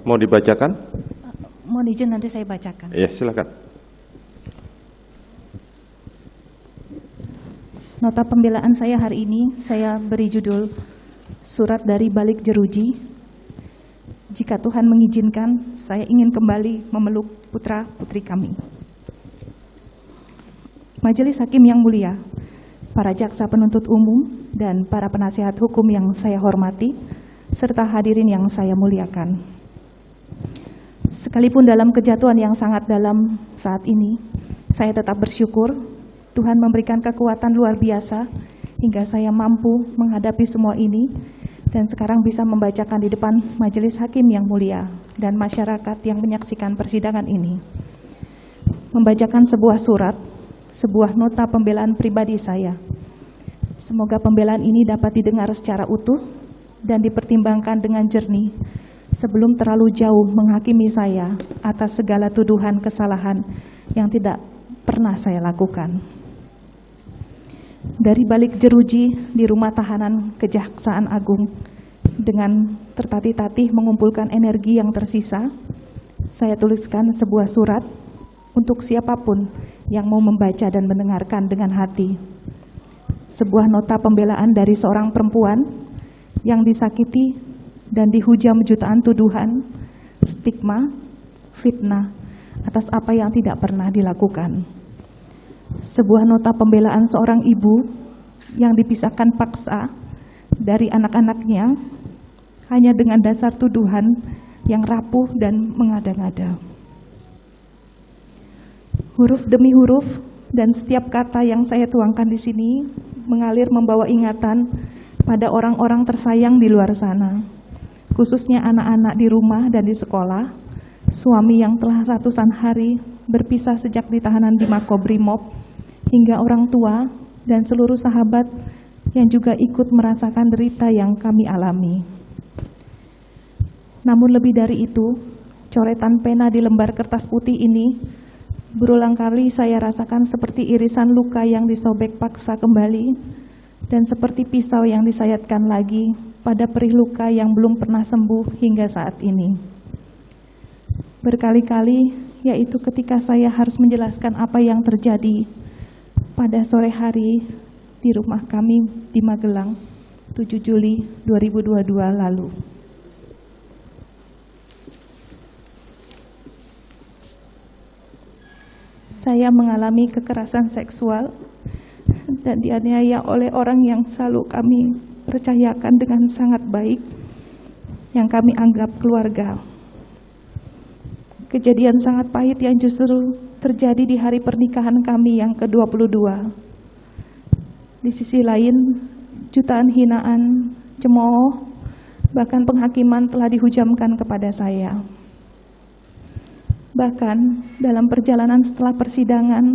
Mau dibacakan? Mohon izin nanti saya bacakan. Ya, silakan. Nota pembelaan saya hari ini, saya beri judul Surat dari Balik Jeruji. Jika Tuhan mengizinkan, saya ingin kembali memeluk putra-putri kami. Majelis Hakim yang mulia, para jaksa penuntut umum, dan para penasihat hukum yang saya hormati, serta hadirin yang saya muliakan. Sekalipun dalam kejatuhan yang sangat dalam saat ini, saya tetap bersyukur Tuhan memberikan kekuatan luar biasa hingga saya mampu menghadapi semua ini dan sekarang bisa membacakan di depan majelis hakim yang mulia dan masyarakat yang menyaksikan persidangan ini. Membacakan sebuah surat, sebuah nota pembelaan pribadi saya. Semoga pembelaan ini dapat didengar secara utuh dan dipertimbangkan dengan jernih sebelum terlalu jauh menghakimi saya atas segala tuduhan kesalahan yang tidak pernah saya lakukan. Dari balik jeruji di rumah tahanan Kejaksaan Agung, dengan tertatih-tatih mengumpulkan energi yang tersisa, saya tuliskan sebuah surat untuk siapapun yang mau membaca dan mendengarkan dengan hati. Sebuah nota pembelaan dari seorang perempuan yang disakiti dan dihujam jutaan tuduhan, stigma, fitnah atas apa yang tidak pernah dilakukan. Sebuah nota pembelaan seorang ibu yang dipisahkan paksa dari anak-anaknya hanya dengan dasar tuduhan yang rapuh dan mengada-ngada. Huruf demi huruf dan setiap kata yang saya tuangkan di sini mengalir membawa ingatan pada orang-orang tersayang di luar sana, khususnya anak-anak di rumah dan di sekolah, suami yang telah ratusan hari berpisah sejak ditahanan di Makobrimob, hingga orang tua dan seluruh sahabat yang juga ikut merasakan derita yang kami alami. Namun lebih dari itu, coretan pena di lembar kertas putih ini berulang kali saya rasakan seperti irisan luka yang disobek paksa kembali dan seperti pisau yang disayatkan lagi pada perih luka yang belum pernah sembuh hingga saat ini. Berkali-kali, yaitu ketika saya harus menjelaskan apa yang terjadi pada sore hari di rumah kami di Magelang, 7 Juli 2022 lalu. Saya mengalami kekerasan seksual dan dianiaya oleh orang yang selalu kami percayakan dengan sangat baik, yang kami anggap keluarga. Kejadian sangat pahit yang justru terjadi di hari pernikahan kami yang ke-22. Di sisi lain, jutaan hinaan, cemooh, bahkan penghakiman telah dihujamkan kepada saya. Bahkan dalam perjalanan setelah persidangan,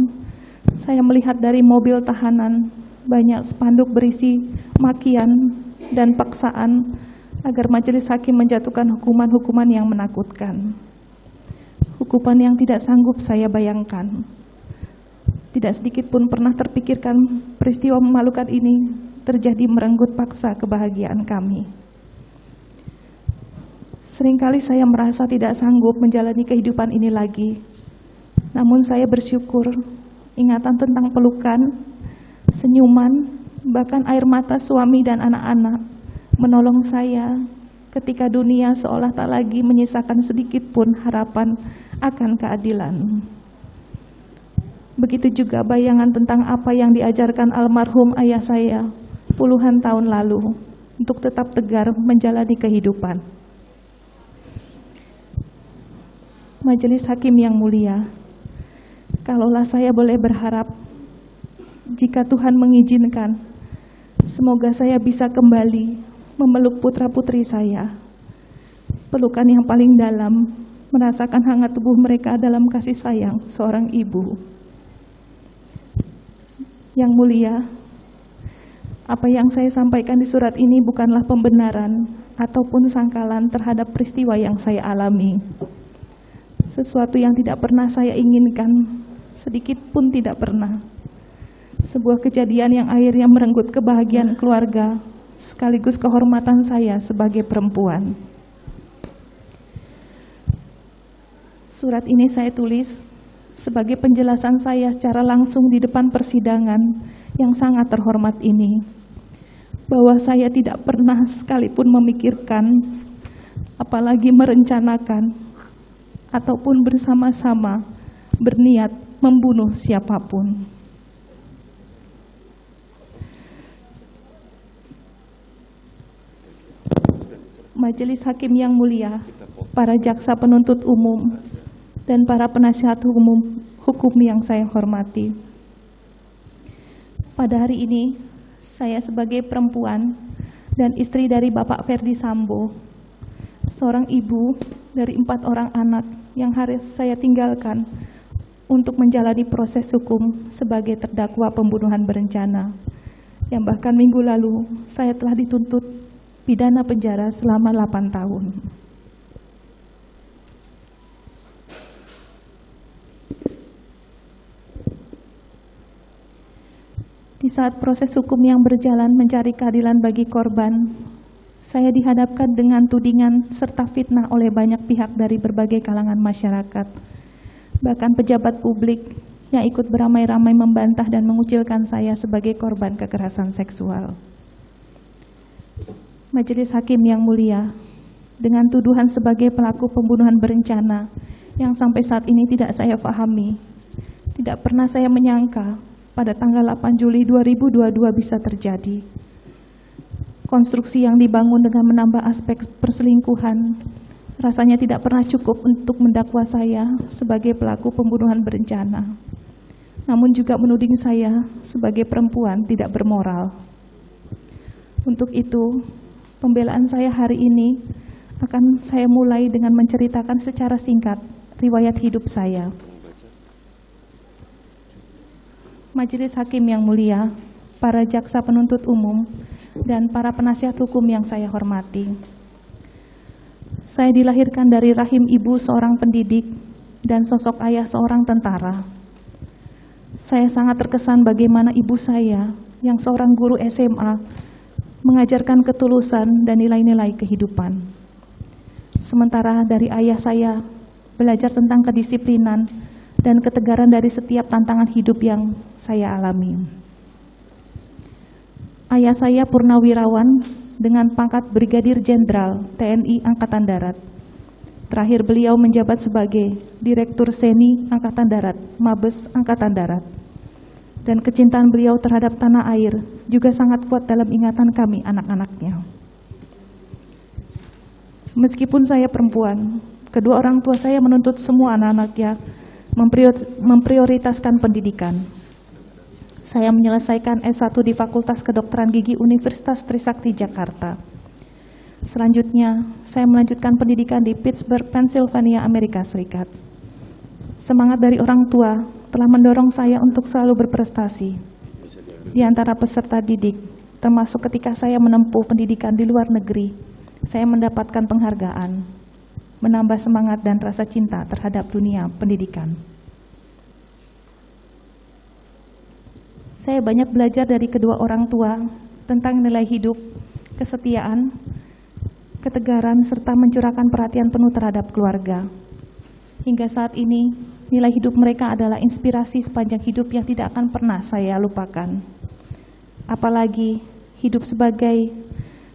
saya melihat dari mobil tahanan banyak spanduk berisi makian dan paksaan agar majelis hakim menjatuhkan hukuman-hukuman yang menakutkan. Hukuman yang tidak sanggup saya bayangkan. Tidak sedikit pun pernah terpikirkan peristiwa memalukan ini terjadi merenggut paksa kebahagiaan kami. Seringkali saya merasa tidak sanggup menjalani kehidupan ini lagi. Namun saya bersyukur ingatan tentang pelukan, senyuman, bahkan air mata suami dan anak-anak menolong saya ketika dunia seolah tak lagi menyisakan sedikit pun harapan akan keadilan. Begitu juga bayangan tentang apa yang diajarkan almarhum ayah saya puluhan tahun lalu untuk tetap tegar menjalani kehidupan. Majelis hakim yang mulia, kalaulah saya boleh berharap, jika Tuhan mengizinkan, semoga saya bisa kembali memeluk putra-putri saya. Pelukan yang paling dalam, merasakan hangat tubuh mereka dalam kasih sayang seorang ibu. Yang mulia, apa yang saya sampaikan di surat ini bukanlah pembenaran ataupun sangkalan terhadap peristiwa yang saya alami. Sesuatu yang tidak pernah saya inginkan, sedikit pun tidak pernah. Sebuah kejadian yang akhirnya merenggut kebahagiaan keluarga, sekaligus kehormatan saya sebagai perempuan. Surat ini saya tulis sebagai penjelasan saya secara langsung di depan persidangan yang sangat terhormat ini, bahwa saya tidak pernah sekalipun memikirkan, apalagi merencanakan, ataupun bersama-sama berniat membunuh siapapun. Majelis Hakim yang mulia, para jaksa penuntut umum, dan para penasihat hukum yang saya hormati. Pada hari ini, saya sebagai perempuan dan istri dari Bapak Ferdi Sambo, seorang ibu dari 4 orang anak yang harus saya tinggalkan untuk menjalani proses hukum sebagai terdakwa pembunuhan berencana, yang bahkan minggu lalu saya telah dituntut pidana penjara selama 8 tahun. Di saat proses hukum yang berjalan mencari keadilan bagi korban, saya dihadapkan dengan tudingan serta fitnah oleh banyak pihak dari berbagai kalangan masyarakat, bahkan pejabat publik yang ikut beramai-ramai membantah dan mengucilkan saya sebagai korban kekerasan seksual. Majelis Hakim yang mulia, dengan tuduhan sebagai pelaku pembunuhan berencana yang sampai saat ini tidak saya pahami, tidak pernah saya menyangka pada tanggal 8 Juli 2022 bisa terjadi. Konstruksi yang dibangun dengan menambah aspek perselingkuhan rasanya tidak pernah cukup untuk mendakwa saya sebagai pelaku pembunuhan berencana, namun juga menuding saya sebagai perempuan tidak bermoral. Untuk itu, pembelaan saya hari ini akan saya mulai dengan menceritakan secara singkat riwayat hidup saya. Majelis Hakim yang mulia, para jaksa penuntut umum, dan para penasihat hukum yang saya hormati. Saya dilahirkan dari rahim ibu seorang pendidik dan sosok ayah seorang tentara. Saya sangat terkesan bagaimana ibu saya yang seorang guru SMA mengajarkan ketulusan dan nilai-nilai kehidupan. Sementara dari ayah saya belajar tentang kedisiplinan dan ketegaran dari setiap tantangan hidup yang saya alami. Ayah saya purnawirawan dengan pangkat Brigadir Jenderal TNI Angkatan Darat. Terakhir beliau menjabat sebagai Direktur Seni Angkatan Darat, Mabes Angkatan Darat. Dan kecintaan beliau terhadap tanah air juga sangat kuat dalam ingatan kami anak-anaknya. Meskipun saya perempuan, kedua orang tua saya menuntut semua anak-anaknya memprioritaskan pendidikan. Saya menyelesaikan S1 di Fakultas Kedokteran Gigi Universitas Trisakti Jakarta. Selanjutnya, saya melanjutkan pendidikan di Pittsburgh, Pennsylvania, Amerika Serikat. Semangat dari orang tua telah mendorong saya untuk selalu berprestasi di antara peserta didik, termasuk ketika saya menempuh pendidikan di luar negeri. Saya mendapatkan penghargaan, menambah semangat dan rasa cinta terhadap dunia pendidikan. Saya banyak belajar dari kedua orang tua tentang nilai hidup, kesetiaan, ketegaran, serta mencurahkan perhatian penuh terhadap keluarga. Hingga saat ini, nilai hidup mereka adalah inspirasi sepanjang hidup yang tidak akan pernah saya lupakan. Apalagi hidup sebagai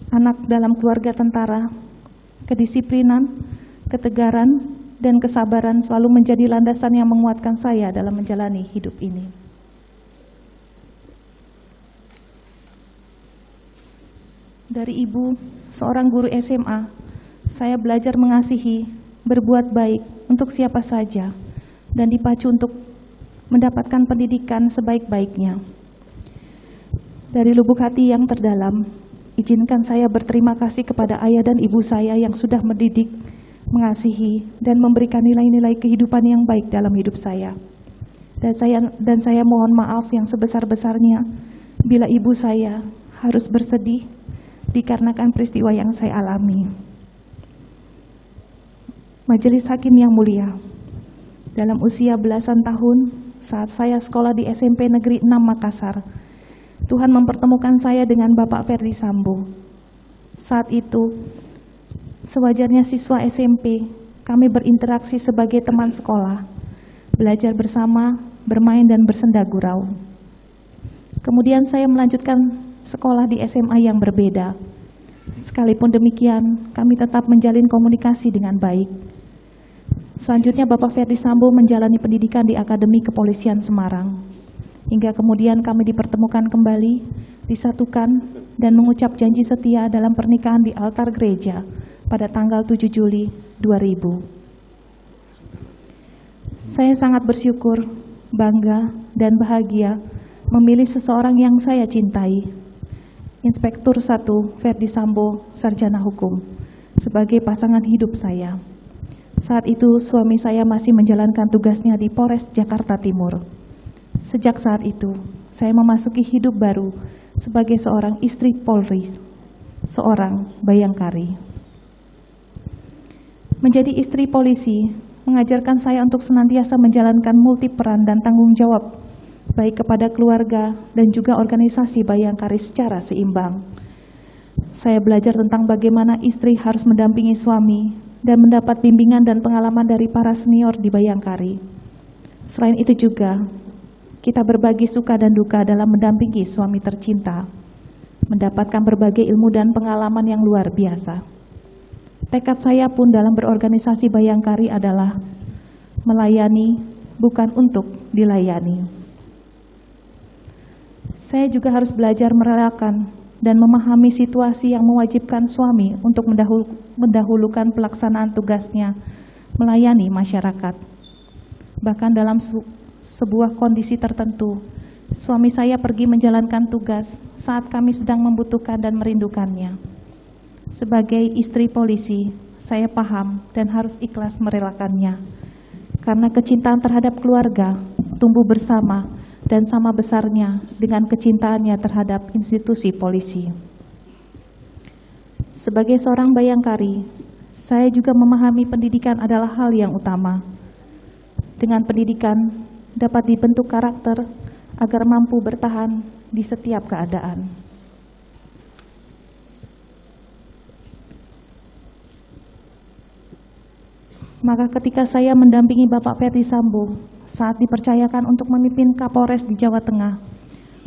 anak dalam keluarga tentara, kedisiplinan, ketegaran, dan kesabaran selalu menjadi landasan yang menguatkan saya dalam menjalani hidup ini. Dari ibu, seorang guru SMA, saya belajar mengasihi, berbuat baik untuk siapa saja, dan dipacu untuk mendapatkan pendidikan sebaik-baiknya. Dari lubuk hati yang terdalam, izinkan saya berterima kasih kepada ayah dan ibu saya yang sudah mendidik, mengasihi, dan memberikan nilai-nilai kehidupan yang baik dalam hidup saya. Dan saya mohon maaf yang sebesar-besarnya bila ibu saya harus bersedih dikarenakan peristiwa yang saya alami. Majelis Hakim yang mulia, dalam usia belasan tahun saat saya sekolah di SMP Negeri 6 Makassar, Tuhan mempertemukan saya dengan Bapak Ferdi Sambo. Saat itu, sewajarnya siswa SMP kami berinteraksi sebagai teman sekolah, belajar bersama, bermain dan bersenda gurau. Kemudian saya melanjutkan sekolah di SMA yang berbeda. Sekalipun demikian, kami tetap menjalin komunikasi dengan baik. Selanjutnya Bapak Ferdi Sambo menjalani pendidikan di Akademi Kepolisian Semarang. Hingga kemudian kami dipertemukan kembali, disatukan, dan mengucap janji setia dalam pernikahan di altar gereja pada tanggal 7 Juli 2000. Saya sangat bersyukur, bangga, dan bahagia memilih seseorang yang saya cintai, Inspektur 1 Ferdi Sambo, Sarjana Hukum, sebagai pasangan hidup saya. Saat itu suami saya masih menjalankan tugasnya di Polres Jakarta Timur. Sejak saat itu, saya memasuki hidup baru sebagai seorang istri Polri, seorang bayangkari. Menjadi istri polisi mengajarkan saya untuk senantiasa menjalankan multiperan dan tanggung jawab, baik kepada keluarga dan juga organisasi bayangkari secara seimbang. Saya belajar tentang bagaimana istri harus mendampingi suami dan mendapat bimbingan dan pengalaman dari para senior di bayangkari. Selain itu juga, kita berbagi suka dan duka dalam mendampingi suami tercinta, mendapatkan berbagai ilmu dan pengalaman yang luar biasa. Tekad saya pun dalam berorganisasi bayangkari adalah melayani, bukan untuk dilayani. Saya juga harus belajar merelakan dan memahami situasi yang mewajibkan suami untuk mendahulukan pelaksanaan tugasnya melayani masyarakat. Bahkan dalam sebuah kondisi tertentu, suami saya pergi menjalankan tugas saat kami sedang membutuhkan dan merindukannya. Sebagai istri polisi, saya paham dan harus ikhlas merelakannya, karena kecintaan terhadap keluarga tumbuh bersama dan sama besarnya dengan kecintaannya terhadap institusi polisi. Sebagai seorang bayangkari, saya juga memahami pendidikan adalah hal yang utama. Dengan pendidikan, dapat dibentuk karakter agar mampu bertahan di setiap keadaan. Maka ketika saya mendampingi Bapak Ferdi Sambo saat dipercayakan untuk memimpin Kapolres di Jawa Tengah,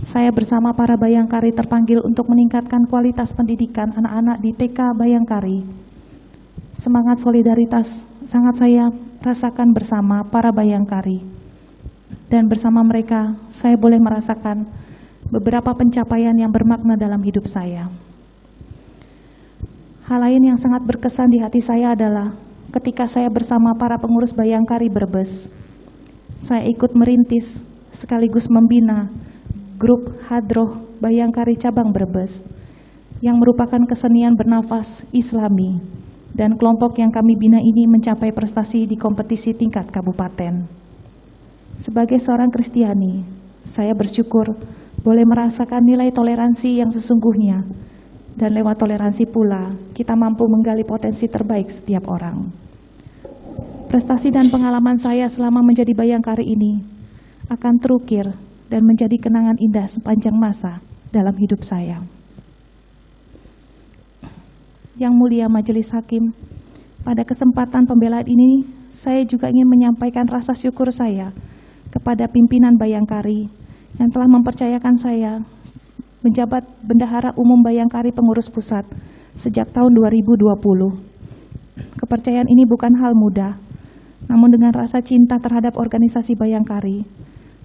saya bersama para bayangkari terpanggil untuk meningkatkan kualitas pendidikan anak-anak di TK Bayangkari. Semangat solidaritas sangat saya rasakan bersama para bayangkari. Dan bersama mereka, saya boleh merasakan beberapa pencapaian yang bermakna dalam hidup saya. Hal lain yang sangat berkesan di hati saya adalah ketika saya bersama para pengurus Bayangkari Brebes, saya ikut merintis sekaligus membina grup Hadroh Bayangkari Cabang Brebes yang merupakan kesenian bernafas Islami, dan kelompok yang kami bina ini mencapai prestasi di kompetisi tingkat kabupaten. Sebagai seorang Kristiani, saya bersyukur boleh merasakan nilai toleransi yang sesungguhnya, dan lewat toleransi pula kita mampu menggali potensi terbaik setiap orang. Prestasi dan pengalaman saya selama menjadi bayangkari ini akan terukir dan menjadi kenangan indah sepanjang masa dalam hidup saya. Yang mulia Majelis Hakim, pada kesempatan pembelaan ini saya juga ingin menyampaikan rasa syukur saya kepada pimpinan Bayangkari yang telah mempercayakan saya menjabat Bendahara Umum Bayangkari Pengurus Pusat sejak tahun 2020. Kepercayaan ini bukan hal mudah, namun dengan rasa cinta terhadap organisasi Bayangkari,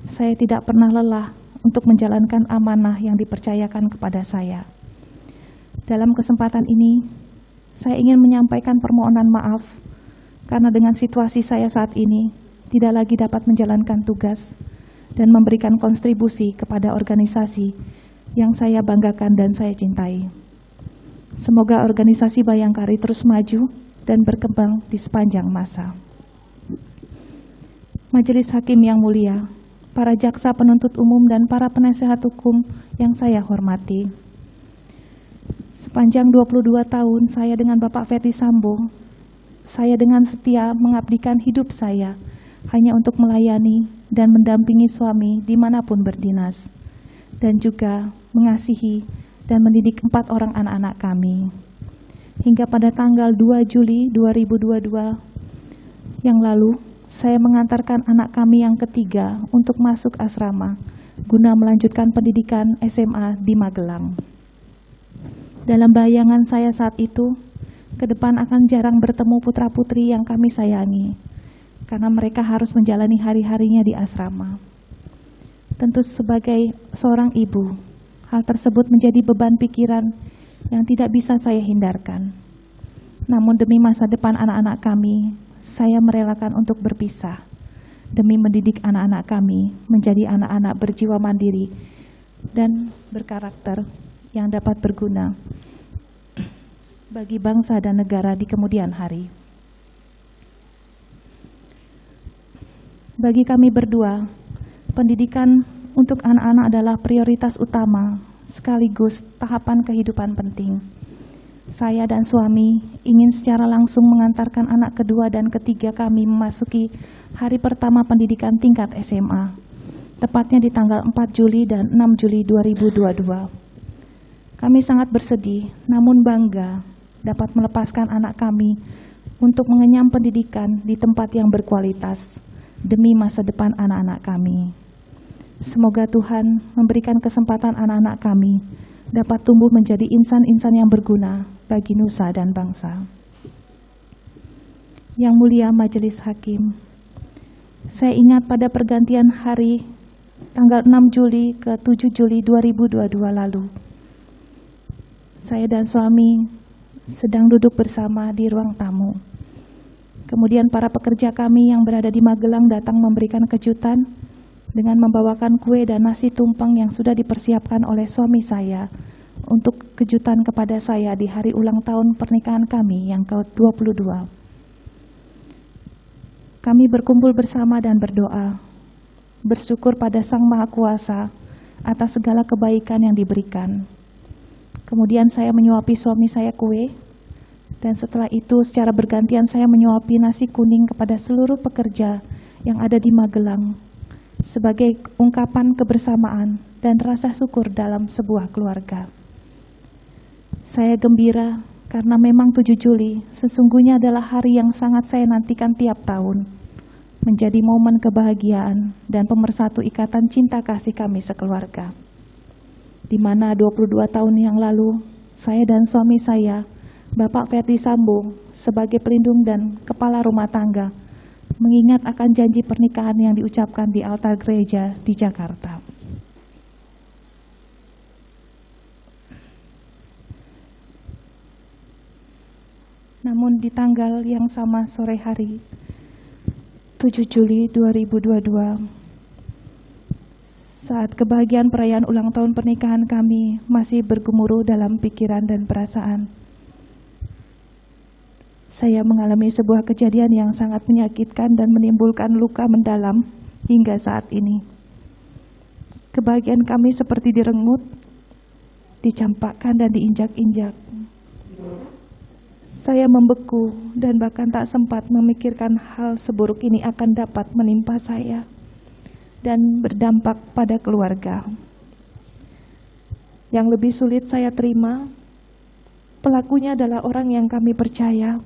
saya tidak pernah lelah untuk menjalankan amanah yang dipercayakan kepada saya. Dalam kesempatan ini, saya ingin menyampaikan permohonan maaf karena dengan situasi saya saat ini tidak lagi dapat menjalankan tugas dan memberikan kontribusi kepada organisasi yang saya banggakan dan saya cintai. Semoga organisasi Bayangkari terus maju dan berkembang di sepanjang masa. Majelis Hakim yang mulia, para jaksa penuntut umum dan para penasehat hukum yang saya hormati. Sepanjang 22 tahun saya dengan Bapak Ferdi Sambo, saya dengan setia mengabdikan hidup saya hanya untuk melayani dan mendampingi suami dimanapun berdinas, dan juga mengasihi dan mendidik 4 orang anak-anak kami. Hingga pada tanggal 2 Juli 2022, yang lalu, saya mengantarkan anak kami yang ketiga untuk masuk asrama guna melanjutkan pendidikan SMA di Magelang. Dalam bayangan saya saat itu, ke depan akan jarang bertemu putra-putri yang kami sayangi, karena mereka harus menjalani hari-harinya di asrama. Tentu sebagai seorang ibu, hal tersebut menjadi beban pikiran yang tidak bisa saya hindarkan. Namun demi masa depan anak-anak kami, saya merelakan untuk berpisah demi mendidik anak-anak kami menjadi anak-anak berjiwa mandiri dan berkarakter yang dapat berguna bagi bangsa dan negara di kemudian hari. Bagi kami berdua, pendidikan untuk anak-anak adalah prioritas utama sekaligus tahapan kehidupan penting. Saya dan suami ingin secara langsung mengantarkan anak kedua dan ketiga kami memasuki hari pertama pendidikan tingkat SMA, tepatnya di tanggal 4 Juli dan 6 Juli 2022. Kami sangat bersedih, namun bangga dapat melepaskan anak kami untuk mengenyam pendidikan di tempat yang berkualitas demi masa depan anak-anak kami. Semoga Tuhan memberikan kesempatan anak-anak kami dapat tumbuh menjadi insan-insan yang berguna bagi nusa dan bangsa. Yang mulia Majelis Hakim, saya ingat pada pergantian hari tanggal 6 Juli ke 7 Juli 2022 lalu, saya dan suami sedang duduk bersama di ruang tamu. Kemudian para pekerja kami yang berada di Magelang datang memberikan kejutan dengan membawakan kue dan nasi tumpeng yang sudah dipersiapkan oleh suami saya untuk kejutan kepada saya di hari ulang tahun pernikahan kami yang ke-22. Kami berkumpul bersama dan berdoa, bersyukur pada Sang Maha Kuasa atas segala kebaikan yang diberikan. Kemudian saya menyuapi suami saya kue, dan setelah itu secara bergantian saya menyuapi nasi kuning kepada seluruh pekerja yang ada di Magelang sebagai ungkapan kebersamaan dan rasa syukur dalam sebuah keluarga. Saya gembira karena memang 7 Juli sesungguhnya adalah hari yang sangat saya nantikan tiap tahun, menjadi momen kebahagiaan dan pemersatu ikatan cinta kasih kami sekeluarga. Di mana 22 tahun yang lalu, saya dan suami saya, Bapak Ferdi Sambo, sebagai pelindung dan kepala rumah tangga, mengingat akan janji pernikahan yang diucapkan di altar gereja di Jakarta. Namun di tanggal yang sama sore hari, 7 Juli 2022, saat kebahagiaan perayaan ulang tahun pernikahan kami masih bergemuruh dalam pikiran dan perasaan, saya mengalami sebuah kejadian yang sangat menyakitkan dan menimbulkan luka mendalam hingga saat ini. Kebahagiaan kami seperti direnggut, dicampakkan dan diinjak-injak. Saya membeku dan bahkan tak sempat memikirkan hal seburuk ini akan dapat menimpa saya dan berdampak pada keluarga. Yang lebih sulit saya terima, pelakunya adalah orang yang kami percaya,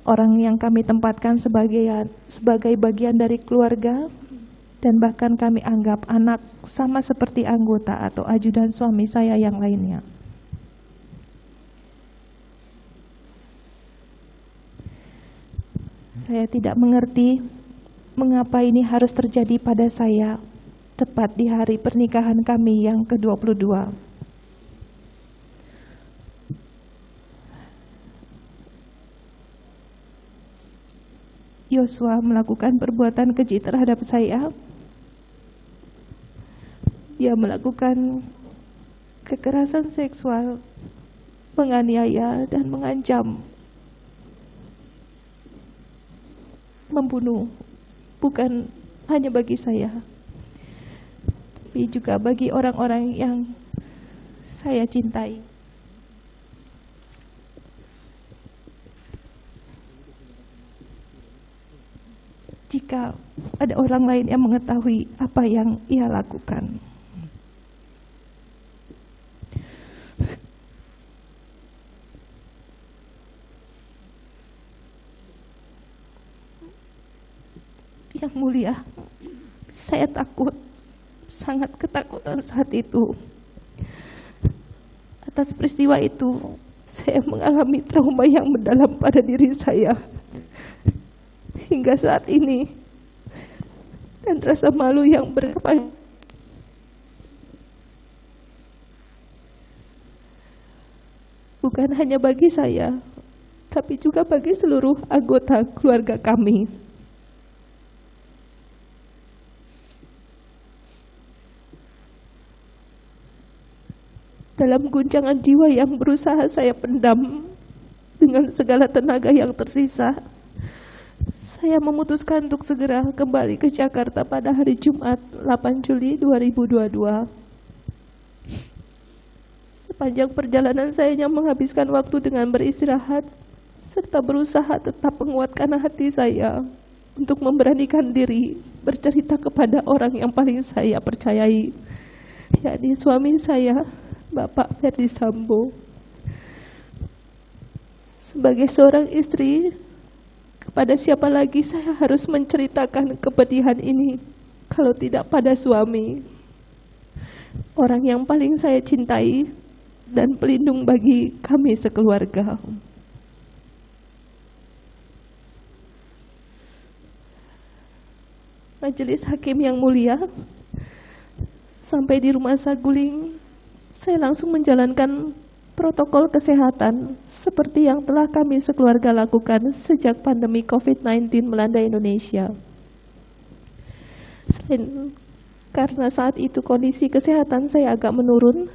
orang yang kami tempatkan sebagai bagian dari keluarga, dan bahkan kami anggap anak sama seperti anggota atau ajudan suami saya yang lainnya. Saya tidak mengerti mengapa ini harus terjadi pada saya tepat di hari pernikahan kami yang ke-22. Yosua melakukan perbuatan keji terhadap saya. Dia melakukan kekerasan seksual, menganiaya dan mengancam, membunuh, bukan hanya bagi saya, tapi juga bagi orang-orang yang saya cintai. Jika ada orang lain yang mengetahui apa yang ia lakukan, Yang mulia, saya takut, sangat ketakutan saat itu. Atas peristiwa itu, saya mengalami trauma yang mendalam pada diri saya hingga saat ini, dan rasa malu yang berkepanjangan. Bukan hanya bagi saya, tapi juga bagi seluruh anggota keluarga kami. Dalam guncangan jiwa yang berusaha saya pendam dengan segala tenaga yang tersisa, saya memutuskan untuk segera kembali ke Jakarta pada hari Jumat 8 Juli 2022. Sepanjang perjalanan saya hanya menghabiskan waktu dengan beristirahat serta berusaha tetap menguatkan hati saya untuk memberanikan diri bercerita kepada orang yang paling saya percayai, yakni suami saya, Bapak Ferdy Sambo. Sebagai seorang istri, kepada siapa lagi saya harus menceritakan kepedihan ini kalau tidak pada suami, orang yang paling saya cintai dan pelindung bagi kami sekeluarga. Majelis Hakim yang mulia, sampai di Rumah Saguling, saya langsung menjalankan protokol kesehatan seperti yang telah kami sekeluarga lakukan sejak pandemi COVID-19 melanda Indonesia. Selain karena saat itu kondisi kesehatan saya agak menurun,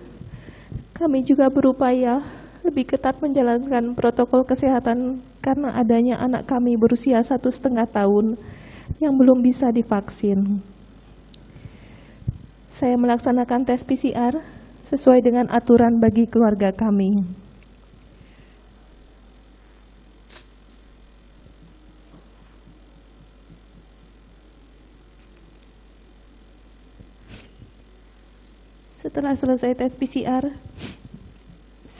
kami juga berupaya lebih ketat menjalankan protokol kesehatan karena adanya anak kami berusia 1,5 tahun yang belum bisa divaksin. Saya melaksanakan tes PCR sesuai dengan aturan bagi keluarga kami. Setelah selesai tes PCR,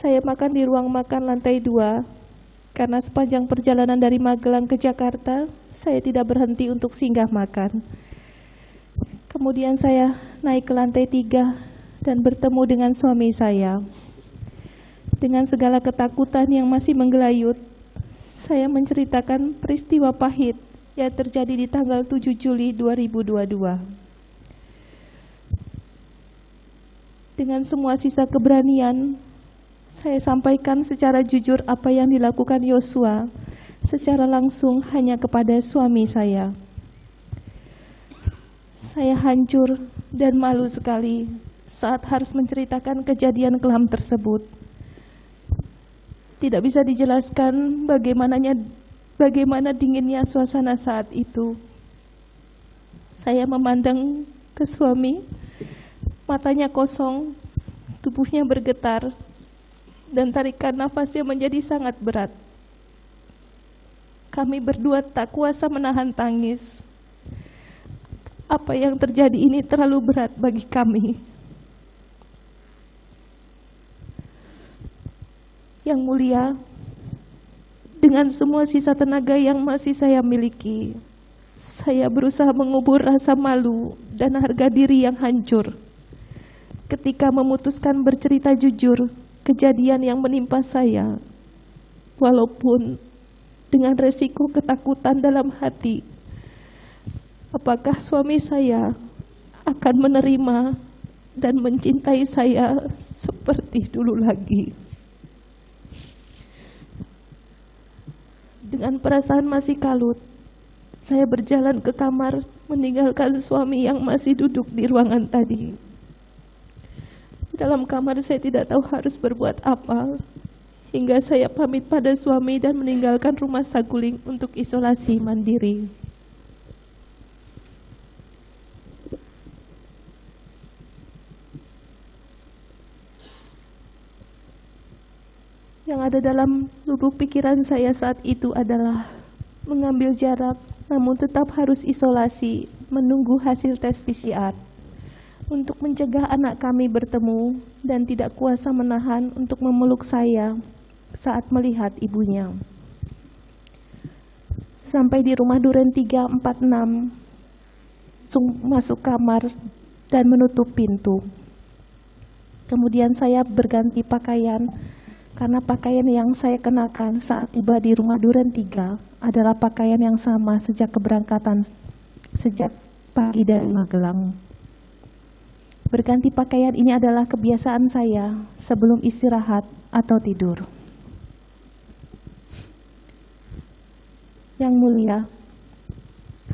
saya makan di ruang makan lantai 2, karena sepanjang perjalanan dari Magelang ke Jakarta, saya tidak berhenti untuk singgah makan. Kemudian saya naik ke lantai 3 dan bertemu dengan suami saya. Dengan segala ketakutan yang masih menggelayut, saya menceritakan peristiwa pahit yang terjadi di tanggal 7 Juli 2022. Dengan semua sisa keberanian, saya sampaikan secara jujur apa yang dilakukan Yosua secara langsung hanya kepada suami saya. Saya hancur dan malu sekali saat harus menceritakan kejadian kelam tersebut. Tidak bisa dijelaskan bagaimana dinginnya suasana saat itu. Saya memandang ke suami, matanya kosong, tubuhnya bergetar, dan tarikan nafasnya menjadi sangat berat. Kami berdua tak kuasa menahan tangis. Apa yang terjadi ini terlalu berat bagi kami. Yang mulia, dengan semua sisa tenaga yang masih saya miliki, saya berusaha mengubur rasa malu dan harga diri yang hancur ketika memutuskan bercerita jujur kejadian yang menimpa saya, walaupun dengan resiko ketakutan dalam hati, apakah suami saya akan menerima dan mencintai saya seperti dulu lagi. Dengan perasaan masih kalut, saya berjalan ke kamar meninggalkan suami yang masih duduk di ruangan tadi. Dalam kamar saya tidak tahu harus berbuat apa, hingga saya pamit pada suami dan meninggalkan Rumah Saguling untuk isolasi mandiri. Yang ada dalam lubuk pikiran saya saat itu adalah mengambil jarak, namun tetap harus isolasi, menunggu hasil tes PCR. Untuk mencegah anak kami bertemu dan tidak kuasa menahan untuk memeluk saya saat melihat ibunya. Sampai di rumah Duren 346, langsung masuk kamar dan menutup pintu. Kemudian saya berganti pakaian, karena pakaian yang saya kenakan saat tiba di rumah Duren 3 adalah pakaian yang sama sejak keberangkatan, sejak pagi dari Magelang. Berganti pakaian ini adalah kebiasaan saya sebelum istirahat atau tidur. Yang mulia,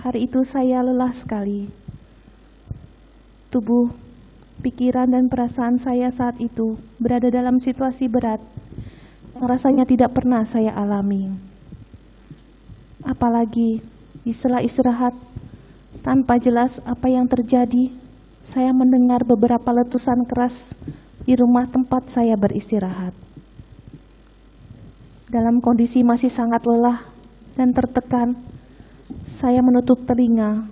hari itu saya lelah sekali. Tubuh, pikiran dan perasaan saya saat itu berada dalam situasi berat yang rasanya tidak pernah saya alami. Apalagi di sela istirahat, tanpa jelas apa yang terjadi, saya mendengar beberapa letusan keras di rumah tempat saya beristirahat. Dalam kondisi masih sangat lelah dan tertekan, saya menutup telinga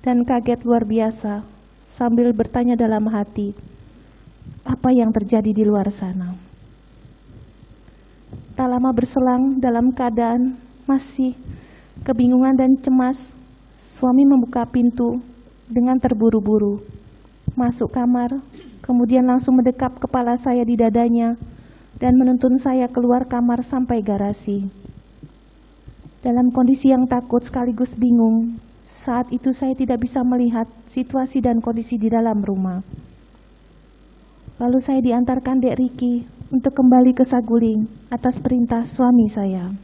dan kaget luar biasa sambil bertanya dalam hati, apa yang terjadi di luar sana? Tak lama berselang, dalam keadaan masih kebingungan dan cemas, suami membuka pintu dengan terburu-buru, masuk kamar, kemudian langsung mendekap kepala saya di dadanya dan menuntun saya keluar kamar sampai garasi. Dalam kondisi yang takut sekaligus bingung, saat itu saya tidak bisa melihat situasi dan kondisi di dalam rumah. Lalu saya diantarkan Dek Riki untuk kembali ke Saguling atas perintah suami saya.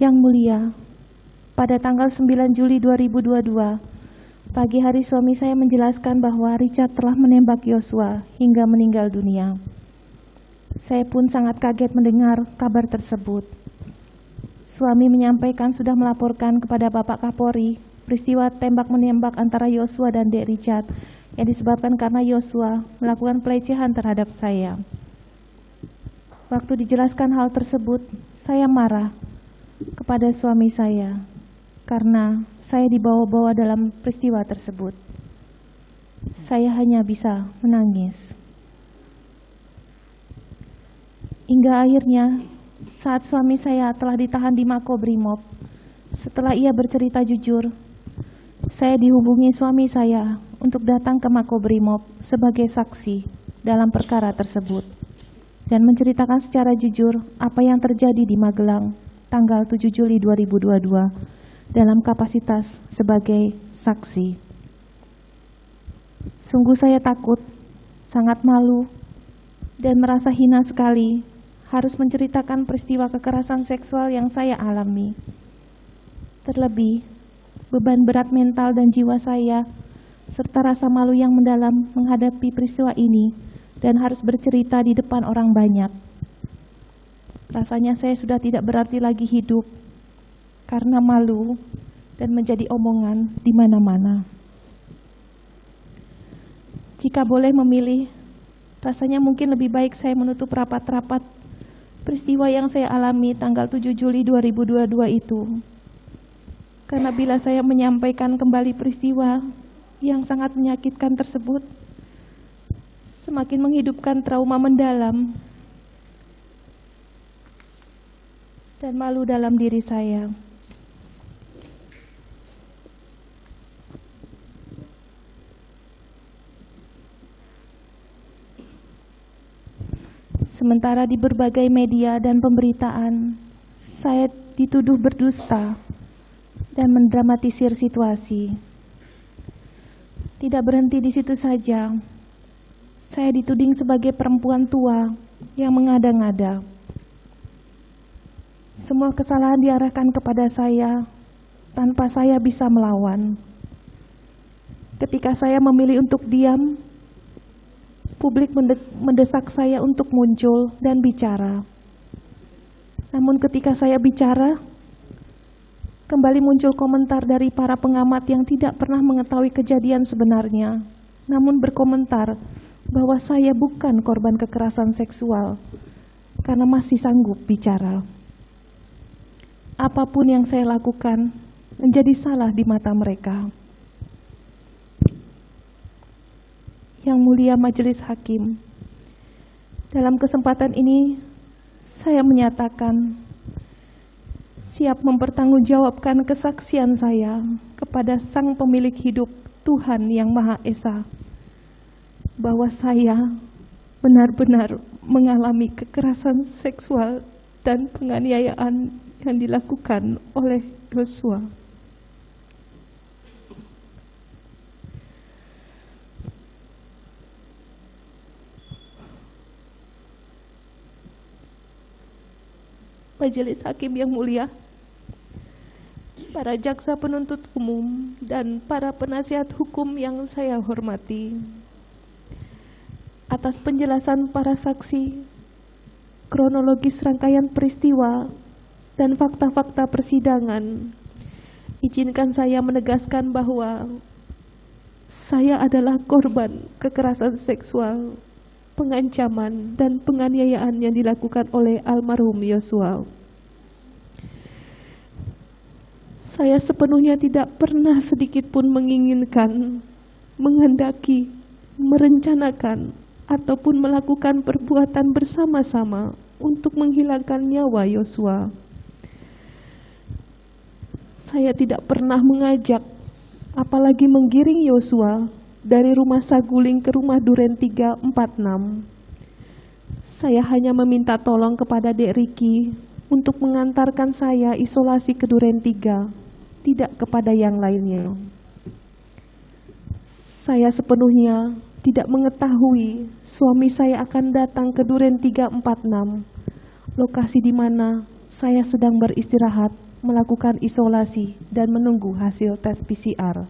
Yang mulia, pada tanggal 9 Juli 2022, pagi hari suami saya menjelaskan bahwa Richard telah menembak Yosua hingga meninggal dunia. Saya pun sangat kaget mendengar kabar tersebut. Suami menyampaikan sudah melaporkan kepada Bapak Kapolri peristiwa tembak-menembak antara Yosua dan Dek Richard yang disebabkan karena Yosua melakukan pelecehan terhadap saya. Waktu dijelaskan hal tersebut, saya marah kepada suami saya karena saya dibawa-bawa dalam peristiwa tersebut. Saya hanya bisa menangis. Hingga akhirnya saat suami saya telah ditahan di Makobrimob, setelah ia bercerita jujur, saya dihubungi suami saya untuk datang ke Makobrimob sebagai saksi dalam perkara tersebut dan menceritakan secara jujur apa yang terjadi di Magelang tanggal 7 Juli 2022 dalam kapasitas sebagai saksi. Sungguh saya takut, sangat malu, dan merasa hina sekali harus menceritakan peristiwa kekerasan seksual yang saya alami. Terlebih, beban berat mental dan jiwa saya, serta rasa malu yang mendalam menghadapi peristiwa ini dan harus bercerita di depan orang banyak. Rasanya saya sudah tidak berarti lagi hidup karena malu dan menjadi omongan di mana-mana. Jika boleh memilih, rasanya mungkin lebih baik saya menutup rapat-rapat peristiwa yang saya alami tanggal 7 Juli 2022 itu. Karena bila saya menyampaikan kembali peristiwa yang sangat menyakitkan tersebut, semakin menghidupkan trauma mendalam dan malu dalam diri saya. Sementara di berbagai media dan pemberitaan, saya dituduh berdusta dan mendramatisir situasi. Tidak berhenti di situ saja, saya dituding sebagai perempuan tua yang mengada-ngada. Semua kesalahan diarahkan kepada saya tanpa saya bisa melawan. Ketika saya memilih untuk diam, publik mendesak saya untuk muncul dan bicara. Namun ketika saya bicara, kembali muncul komentar dari para pengamat yang tidak pernah mengetahui kejadian sebenarnya, namun berkomentar bahwa saya bukan korban kekerasan seksual karena masih sanggup bicara. Apapun yang saya lakukan menjadi salah di mata mereka. Yang mulia Majelis Hakim, dalam kesempatan ini saya menyatakan siap mempertanggungjawabkan kesaksian saya kepada Sang Pemilik Hidup, Tuhan yang Maha Esa, bahwa saya benar-benar mengalami kekerasan seksual dan penganiayaan yang dilakukan oleh Yosua. Majelis Hakim yang mulia, para jaksa penuntut umum, dan para penasihat hukum yang saya hormati, atas penjelasan para saksi, kronologis rangkaian peristiwa, dan fakta-fakta persidangan, izinkan saya menegaskan bahwa saya adalah korban kekerasan seksual, pengancaman, dan penganiayaan yang dilakukan oleh almarhum Yosua. Saya sepenuhnya tidak pernah sedikit pun menginginkan, menghendaki, merencanakan, ataupun melakukan perbuatan bersama-sama untuk menghilangkan nyawa Yosua. Saya tidak pernah mengajak, apalagi menggiring Yosua dari rumah Saguling ke rumah Duren 346. Saya hanya meminta tolong kepada Dek Riki untuk mengantarkan saya isolasi ke Duren 3, tidak kepada yang lainnya. Saya sepenuhnya tidak mengetahui suami saya akan datang ke Duren 346, lokasi di mana saya sedang beristirahat, melakukan isolasi dan menunggu hasil tes PCR.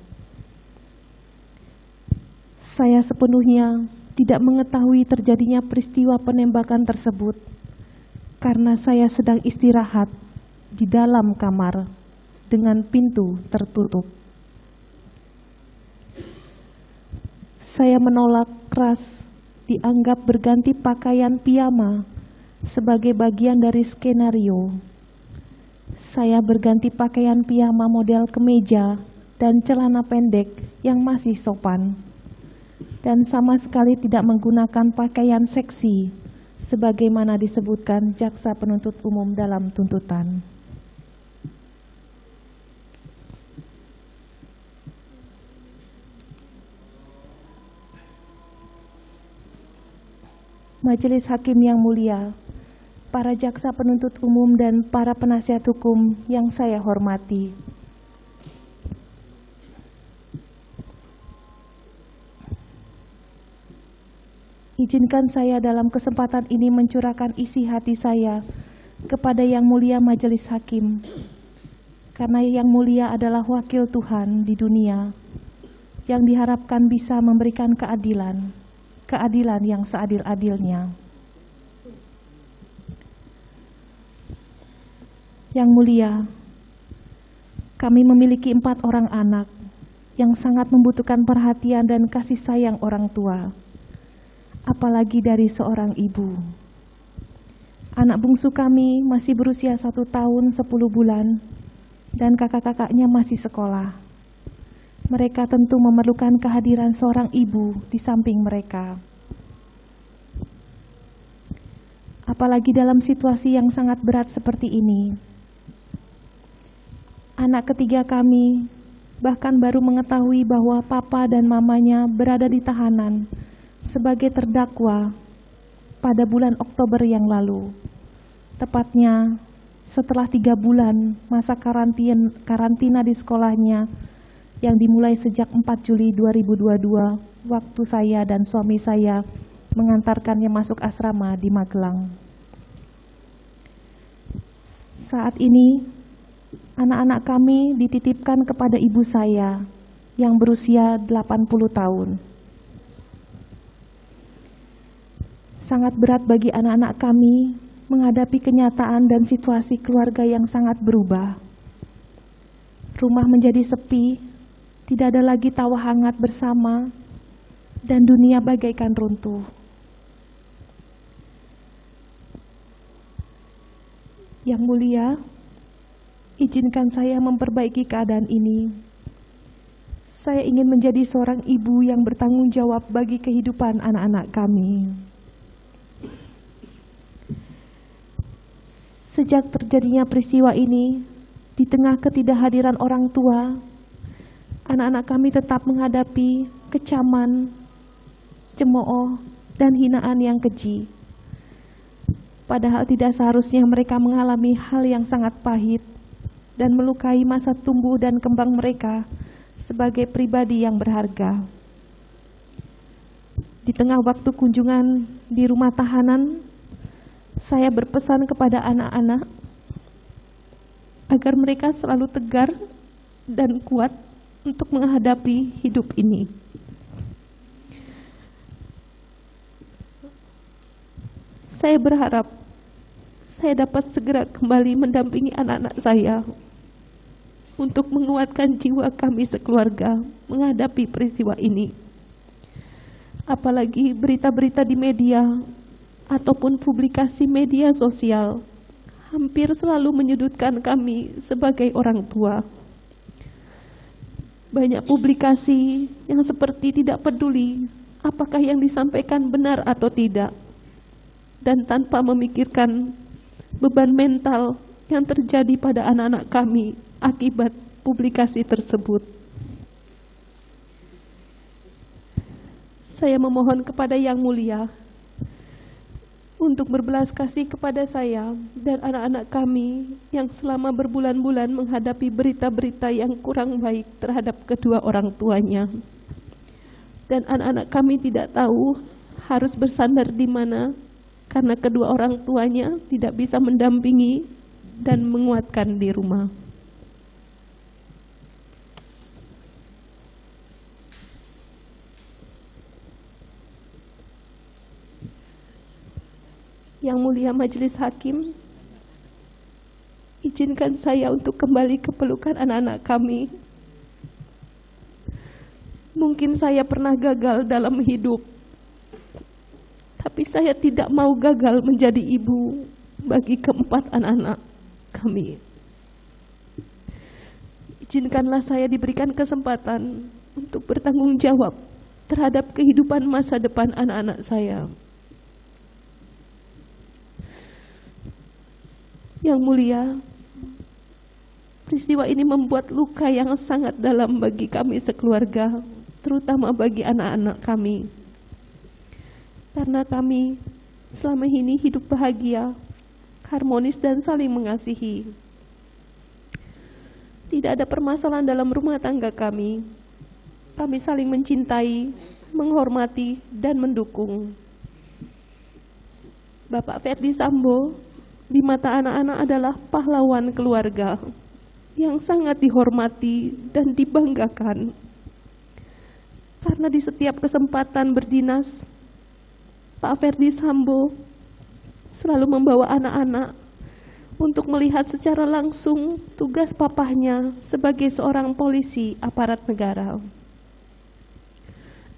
Saya sepenuhnya tidak mengetahui terjadinya peristiwa penembakan tersebut karena saya sedang istirahat di dalam kamar dengan pintu tertutup. Saya menolak keras dianggap berganti pakaian piyama sebagai bagian dari skenario. Saya berganti pakaian piyama model kemeja dan celana pendek yang masih sopan, dan sama sekali tidak menggunakan pakaian seksi sebagaimana disebutkan jaksa penuntut umum dalam tuntutan. Majelis Hakim yang mulia, para jaksa penuntut umum dan para penasihat hukum yang saya hormati, izinkan saya dalam kesempatan ini mencurahkan isi hati saya kepada Yang Mulia Majelis Hakim, karena Yang Mulia adalah wakil Tuhan di dunia yang diharapkan bisa memberikan keadilan yang seadil-adilnya. Yang Mulia, kami memiliki 4 orang anak yang sangat membutuhkan perhatian dan kasih sayang orang tua, apalagi dari seorang ibu. Anak bungsu kami masih berusia 1 tahun 10 bulan dan kakak-kakaknya masih sekolah. Mereka tentu memerlukan kehadiran seorang ibu di samping mereka. Apalagi dalam situasi yang sangat berat seperti ini. Anak ketiga kami bahkan baru mengetahui bahwa papa dan mamanya berada di tahanan sebagai terdakwa pada bulan Oktober yang lalu. Tepatnya setelah 3 bulan masa karantina di sekolahnya yang dimulai sejak 4 Juli 2022, waktu saya dan suami saya mengantarkannya masuk asrama di Magelang. Saat ini, anak-anak kami dititipkan kepada ibu saya yang berusia 80 tahun. Sangat berat bagi anak-anak kami menghadapi kenyataan dan situasi keluarga yang sangat berubah. Rumah menjadi sepi, tidak ada lagi tawa hangat bersama, dan dunia bagaikan runtuh. Yang Mulia, izinkan saya memperbaiki keadaan ini. Saya ingin menjadi seorang ibu yang bertanggung jawab bagi kehidupan anak-anak kami. Sejak terjadinya peristiwa ini, Di tengah ketidakhadiran orang tua, anak-anak kami tetap menghadapi kecaman, cemooh, dan hinaan yang keji. Padahal tidak seharusnya mereka mengalami hal yang sangat pahit dan melukai masa tumbuh dan kembang mereka sebagai pribadi yang berharga. Di tengah waktu kunjungan di rumah tahanan, saya berpesan kepada anak-anak agar mereka selalu tegar dan kuat untuk menghadapi hidup ini. Saya berharap saya dapat segera kembali mendampingi anak-anak saya untuk menguatkan jiwa kami sekeluarga menghadapi peristiwa ini. Apalagi berita-berita di media ataupun publikasi media sosial hampir selalu menyudutkan kami sebagai orang tua. Banyak publikasi yang seperti tidak peduli apakah yang disampaikan benar atau tidak, dan tanpa memikirkan beban mental yang terjadi pada anak-anak kami akibat publikasi tersebut. Saya memohon kepada Yang Mulia untuk berbelas kasih kepada saya dan anak-anak kami yang selama berbulan-bulan menghadapi berita-berita yang kurang baik terhadap kedua orang tuanya. Dan anak-anak kami tidak tahu harus bersandar di mana karena kedua orang tuanya tidak bisa mendampingi dan menguatkan di rumah. Yang Mulia Majelis Hakim, izinkan saya untuk kembali ke pelukan anak-anak kami. Mungkin saya pernah gagal dalam hidup, tapi saya tidak mau gagal menjadi ibu bagi keempat anak-anak kami. Izinkanlah saya diberikan kesempatan untuk bertanggung jawab terhadap kehidupan masa depan anak-anak saya. Yang Mulia, peristiwa ini membuat luka yang sangat dalam bagi kami sekeluarga, terutama bagi anak-anak kami. Karena kami selama ini hidup bahagia, harmonis dan saling mengasihi. Tidak ada permasalahan dalam rumah tangga kami. Kami saling mencintai, menghormati, dan mendukung. Bapak Ferdy Sambo di mata anak-anak adalah pahlawan keluarga yang sangat dihormati dan dibanggakan. Karena di setiap kesempatan berdinas, Pak Ferdy Sambo selalu membawa anak-anak untuk melihat secara langsung tugas papahnya sebagai seorang polisi aparat negara.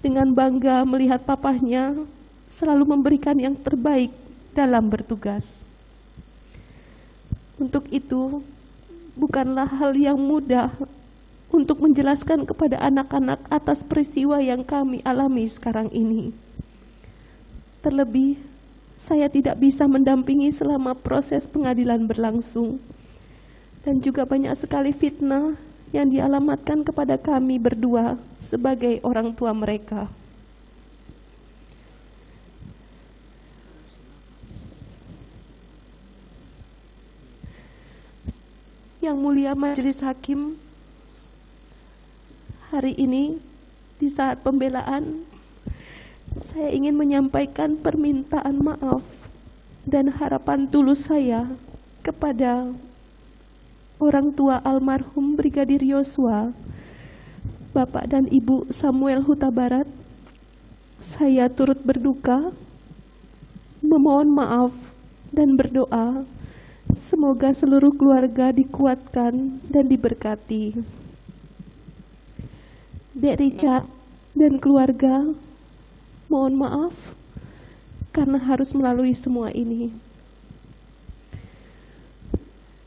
Dengan bangga melihat papahnya selalu memberikan yang terbaik dalam bertugas. Untuk itu, bukanlah hal yang mudah untuk menjelaskan kepada anak-anak atas peristiwa yang kami alami sekarang ini. Terlebih, saya tidak bisa mendampingi selama proses pengadilan berlangsung. Dan juga banyak sekali fitnah yang dialamatkan kepada kami berdua sebagai orang tua mereka. Yang Mulia Majelis Hakim, hari ini di saat pembelaan, saya ingin menyampaikan permintaan maaf dan harapan tulus saya kepada orang tua almarhum Brigadir Yosua, Bapak dan Ibu Samuel Huta Barat. Saya turut berduka, memohon maaf dan berdoa semoga seluruh keluarga dikuatkan dan diberkati. Dek Richard dan keluarga, mohon maaf karena harus melalui semua ini.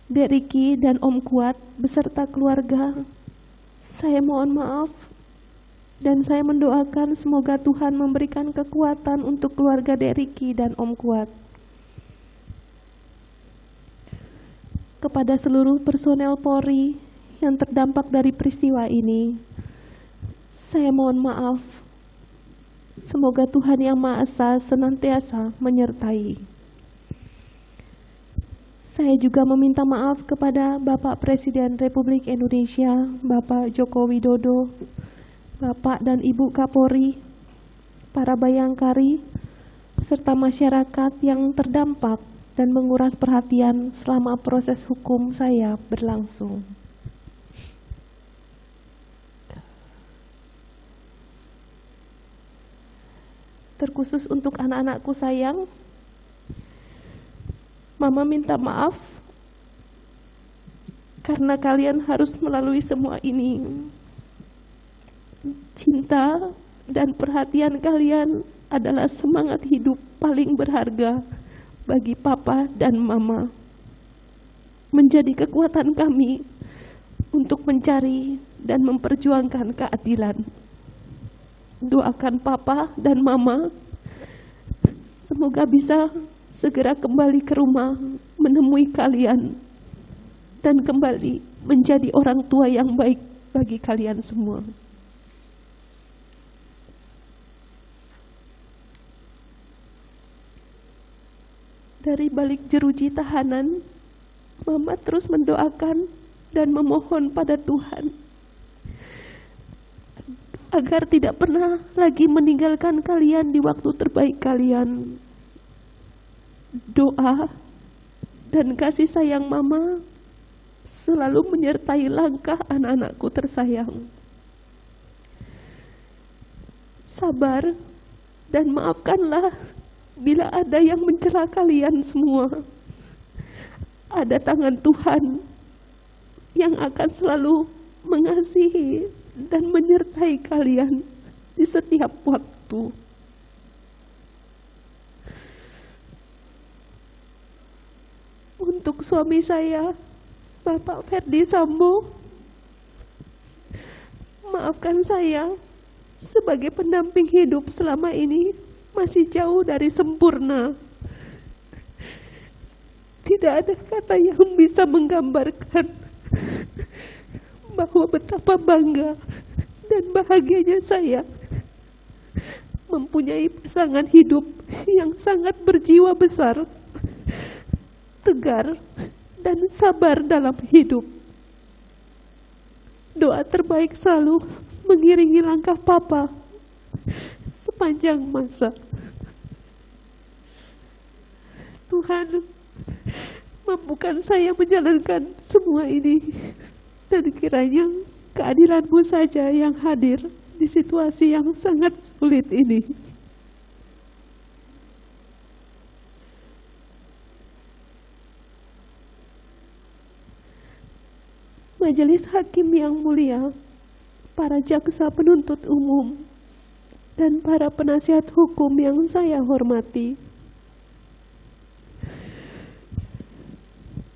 Dek Riki dan Om Kuat beserta keluarga, saya mohon maaf dan saya mendoakan semoga Tuhan memberikan kekuatan untuk keluarga Dek Riki dan Om Kuat. kepada seluruh personel Polri yang terdampak dari peristiwa ini. Saya mohon maaf. Semoga Tuhan Yang Maha Esa senantiasa menyertai. Saya juga meminta maaf kepada Bapak Presiden Republik Indonesia, Bapak Joko Widodo, Bapak dan Ibu Kapolri, para bayangkari, serta masyarakat yang terdampak dan menguras perhatian selama proses hukum saya berlangsung. Terkhusus untuk anak-anakku sayang, Mama minta maaf karena kalian harus melalui semua ini. Cinta dan perhatian kalian adalah semangat hidup paling berharga bagi Papa dan Mama. Menjadi kekuatan kami untuk mencari dan memperjuangkan keadilan. Doakan Papa dan Mama semoga bisa segera kembali ke rumah menemui kalian dan kembali menjadi orang tua yang baik bagi kalian semua. Dari balik jeruji tahanan, Mama terus mendoakan dan memohon pada Tuhan agar tidak pernah lagi meninggalkan kalian di waktu terbaik kalian. Doa dan kasih sayang Mama selalu menyertai langkah anak-anakku tersayang. Sabar dan maafkanlah bila ada yang mencela kalian semua. Ada tangan Tuhan yang akan selalu mengasihi dan menyertai kalian di setiap waktu. Untuk suami saya, Bapak Ferdi Sambo, maafkan saya sebagai pendamping hidup selama ini masih jauh dari sempurna. Tidak ada kata yang bisa menggambarkan bahwa betapa bangga dan bahagianya saya mempunyai pasangan hidup yang sangat berjiwa besar, tegar, dan sabar dalam hidup. Doa terbaik selalu mengiringi langkah Papa sepanjang masa. Tuhan mampukan saya menjalankan semua ini, dan kiranya keadilan-Mu saja yang hadir di situasi yang sangat sulit ini. Majelis Hakim yang mulia, para jaksa penuntut umum, dan para penasihat hukum yang saya hormati.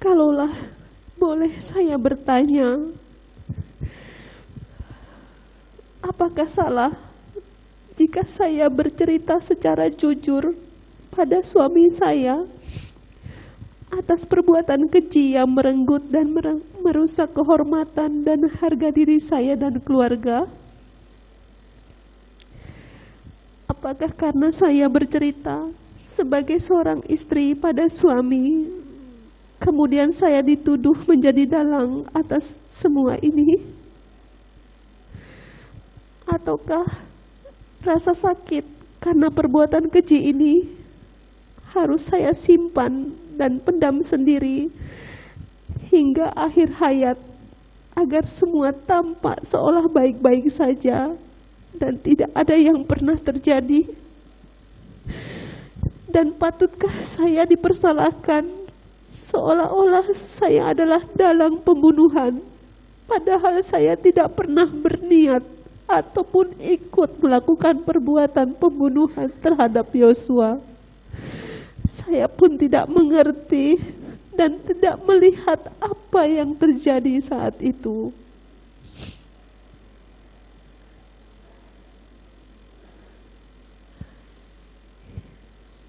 Kalaulah boleh saya bertanya, apakah salah jika saya bercerita secara jujur pada suami saya atas perbuatan keji yang merenggut dan merusak kehormatan dan harga diri saya dan keluarga? Apakah karena saya bercerita sebagai seorang istri pada suami, kemudian saya dituduh menjadi dalang atas semua ini? Ataukah rasa sakit karena perbuatan keji ini harus saya simpan dan pendam sendiri hingga akhir hayat agar semua tampak seolah baik-baik saja dan tidak ada yang pernah terjadi? Dan patutkah saya dipersalahkan seolah-olah saya adalah dalang pembunuhan, padahal saya tidak pernah berniat ataupun ikut melakukan perbuatan pembunuhan terhadap Yosua? Saya pun tidak mengerti dan tidak melihat apa yang terjadi saat itu.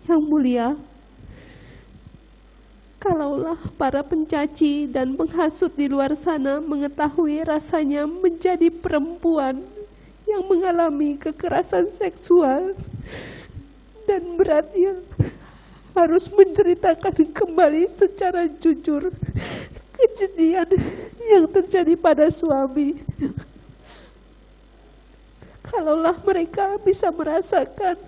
Yang mulia, Kalaulah para pencaci dan penghasut di luar sana mengetahui rasanya menjadi perempuan yang mengalami kekerasan seksual dan beratnya harus menceritakan kembali secara jujur kejadian yang terjadi pada suami. Kalaulah mereka bisa merasakan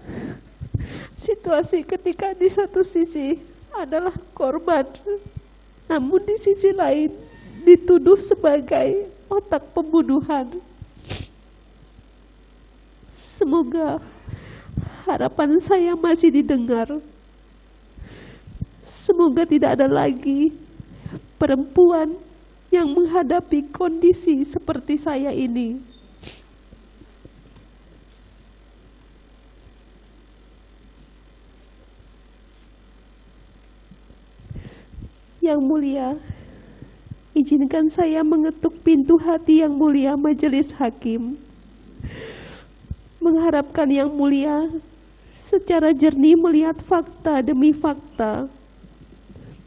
situasi ketika di satu sisi adalah korban, namun di sisi lain dituduh sebagai otak pembunuhan. Semoga harapan saya masih didengar. Semoga tidak ada lagi perempuan yang menghadapi kondisi seperti saya ini. Yang mulia, izinkan saya mengetuk pintu hati yang mulia majelis hakim. Mengharapkan yang mulia secara jernih melihat fakta demi fakta,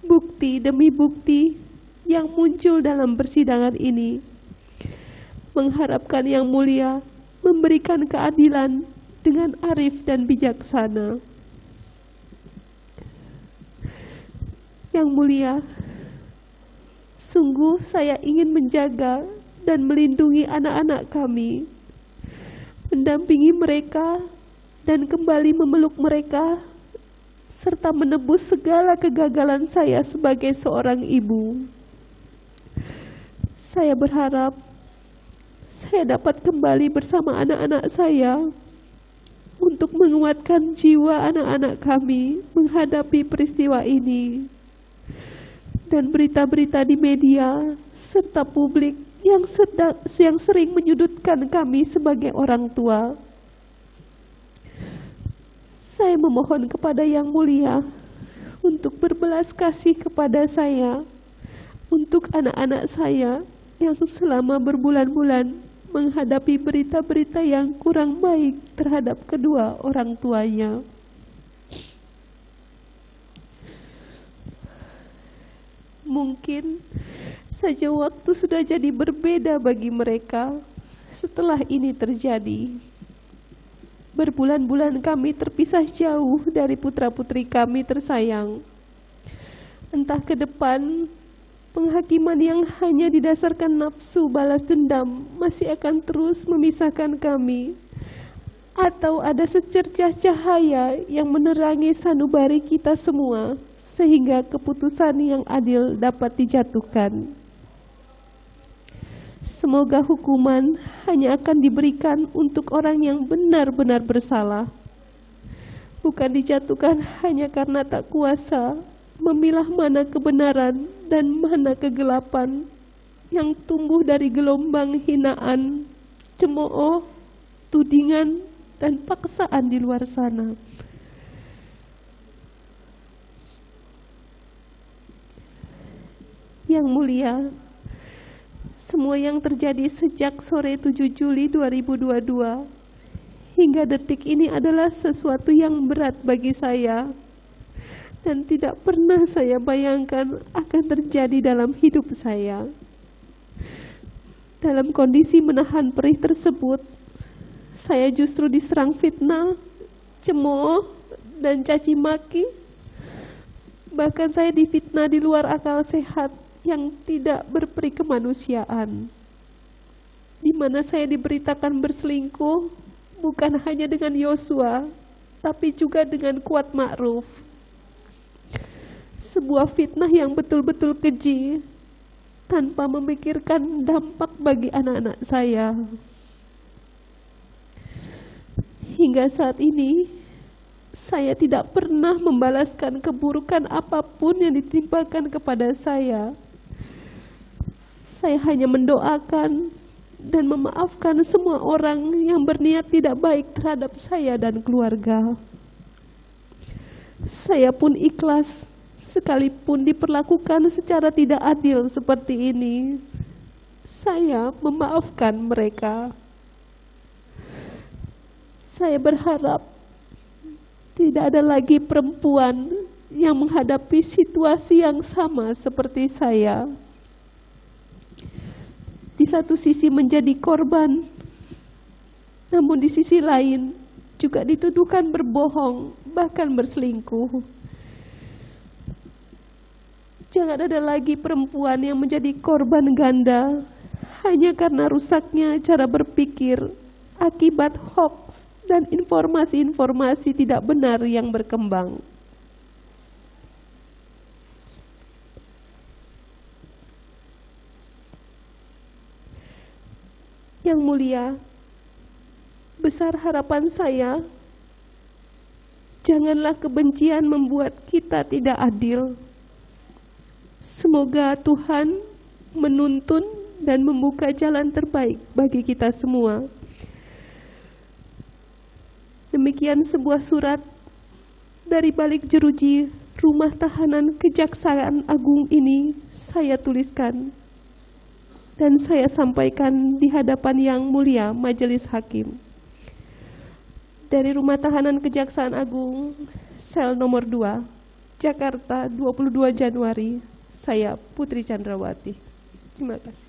bukti demi bukti yang muncul dalam persidangan ini. Mengharapkan yang mulia memberikan keadilan dengan arif dan bijaksana. Yang mulia, sungguh saya ingin menjaga dan melindungi anak-anak kami, mendampingi mereka dan kembali memeluk mereka, serta menebus segala kegagalan saya sebagai seorang ibu. Saya berharap saya dapat kembali bersama anak-anak saya untuk menguatkan jiwa anak-anak kami menghadapi peristiwa ini. Dan berita-berita di media serta publik yang sering menyudutkan kami sebagai orang tua. Saya memohon kepada Yang Mulia untuk berbelas kasih kepada saya, untuk anak-anak saya yang selama berbulan-bulan menghadapi berita-berita yang kurang baik terhadap kedua orang tuanya. Mungkin saja waktu sudah jadi berbeda bagi mereka setelah ini terjadi. Berbulan-bulan kami terpisah jauh dari putra-putri kami tersayang. Entah ke depan penghakiman yang hanya didasarkan nafsu balas dendam masih akan terus memisahkan kami, atau ada secercah cahaya yang menerangi sanubari kita semua sehingga keputusan yang adil dapat dijatuhkan. Semoga hukuman hanya akan diberikan untuk orang yang benar-benar bersalah, bukan dijatuhkan hanya karena tak kuasa memilah mana kebenaran dan mana kegelapan yang tumbuh dari gelombang hinaan, cemooh, tudingan, dan paksaan di luar sana. Yang Mulia, semua yang terjadi sejak sore 7 Juli 2022 hingga detik ini adalah sesuatu yang berat bagi saya dan tidak pernah saya bayangkan akan terjadi dalam hidup saya. Dalam kondisi menahan perih tersebut, saya justru diserang fitnah, cemooh, dan caci maki. Bahkan saya difitnah di luar akal sehat yang tidak berperi kemanusiaan, di mana saya diberitakan berselingkuh bukan hanya dengan Yosua, tapi juga dengan Kuat Ma'ruf. Sebuah fitnah yang betul-betul keji, tanpa memikirkan dampak bagi anak-anak saya. Hingga saat ini, saya tidak pernah membalaskan keburukan apapun yang ditimpakan kepada saya. Saya hanya mendoakan dan memaafkan semua orang yang berniat tidak baik terhadap saya dan keluarga. Saya pun ikhlas, sekalipun diperlakukan secara tidak adil seperti ini. Saya memaafkan mereka. Saya berharap tidak ada lagi perempuan yang menghadapi situasi yang sama seperti saya. Di satu sisi menjadi korban, namun di sisi lain juga dituduhkan berbohong, bahkan berselingkuh. Jangan ada lagi perempuan yang menjadi korban ganda hanya karena rusaknya cara berpikir akibat hoax dan informasi-informasi tidak benar yang berkembang. Yang mulia, besar harapan saya, janganlah kebencian membuat kita tidak adil. Semoga Tuhan menuntun dan membuka jalan terbaik bagi kita semua. Demikian sebuah surat dari balik jeruji rumah tahanan Kejaksaan Agung ini saya tuliskan dan saya sampaikan di hadapan yang mulia Majelis Hakim. Dari Rumah Tahanan Kejaksaan Agung, sel nomor 2, Jakarta, 22 Januari, saya Putri Chandrawati. Terima kasih.